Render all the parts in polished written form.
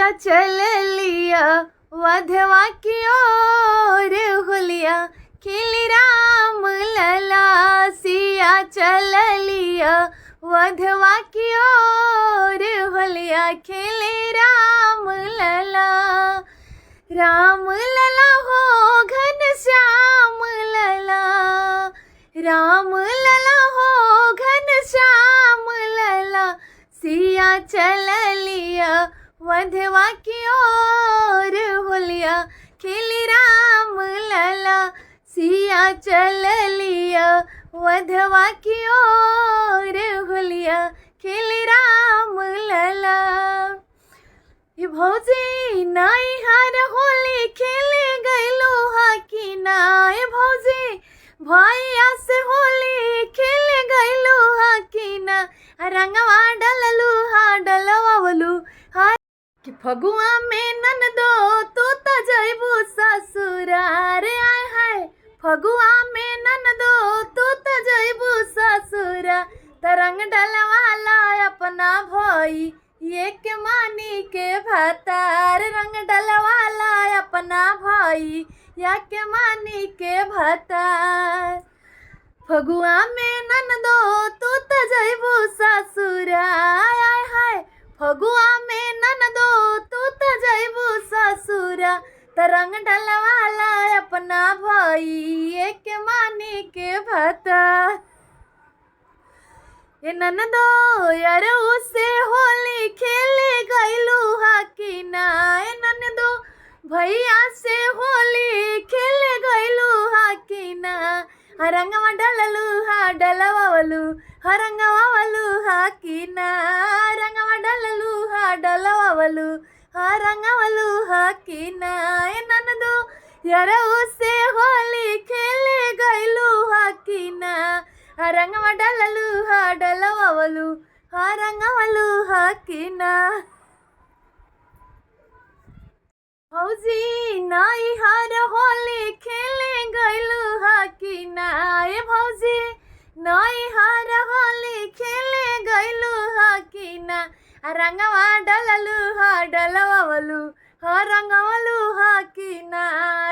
सिया चल लिया वधवा की ओर होलिया खेली राम लला। सिया चल लिया वधवा की ओर होलिया खेली राम लला। राम लला हो घन श्याम लला, राम लला हो घन श्याम लला। सिया चल लिया वधवा की ओर होलिया खेली राम लला। सिया चल लिया वधवा की ओर होलिया खेली राम लला। ये भौजी नाई हार होली खेले गईलो हाकी ना। ये भौजी भैया से होली खेले गईलो हाकी ना। रंगवा डललू हा डलवावलू हा कि फगुआ में ननदो तू त जइबू ससुरार। आय हाय फगुआ में ननदो तू त जइबू ससुरा। तरंग डलवाला अपना भई ये के मानी के भतार। रंग डलवाला अपना भाई या के मानी के भतार। फगुआ में ननदो तू त जइबू ससुरा। आय हाय फगुआ में ननदो तू त जइबू ससुरा। तरंग डलवाला अपना भाई ये के मानी के भतार। ये ननदो यार उसे होली खेले गईलू हाकी ना। ये ननदो भैया से होली खेले गईलू हाकी ना। रंगवा डललू हा डलवावलू रंगवावलू हाकी ना। रंगवा डललू हा डलवावलू रंगवावलू हाकी ना। ये ननदो यार उसे होली खेले गईलू हाकी ना। रंगवा डललू हा डलवावलू रंगवावलू हाकी ना। भौजी नाई हार होली खेले गईलू हाकी ना। ये भौजी नाई हार होली खेले गईलू हाकी ना। रंगवा डललू हा डलवावलू रंगवावलू हाकी ना।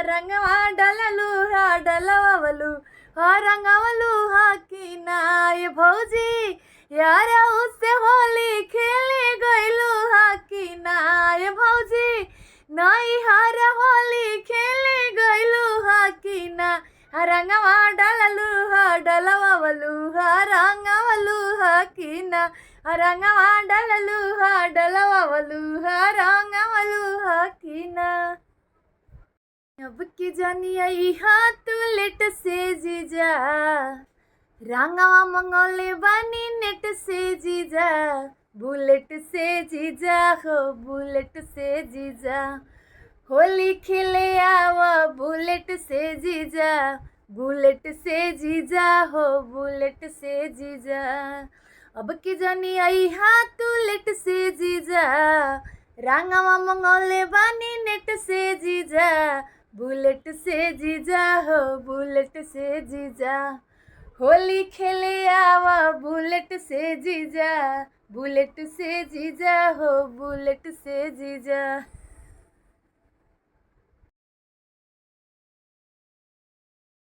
रंगवा डललू हा डलवावलू रंगवावलू हाकी ना। ये भौजी यार उससे होली खेले गईलू हाकी ना। ये भौजी नाई हार होली खेले गईलू हाकी ना। रंगवा डललू हा डलवावलू रंगवावलू हाकी ना। रंगवा डललू हा डलवावलू रंगवावलू हाकी ना। अब की जानी आई हाथ लेट से जीजा। रंगवा मंगोले बानी नेट से जीजा। बुलेट से जीजा हो बुलेट से जीजा। होली खेले आवा बुलेट से जीजा। बुलेट से जीजा हो बुलेट से जीजा। अब की जानी आई हाथ लेट से जीजा। रंगवा मंगोले बानी नेट से जीजा। बुलेट से जीजा हो बुलेट से जीजा। होली खेले आवा बुलेट से जीजा। बुलेट से जीजा हो बुलेट से जीजा।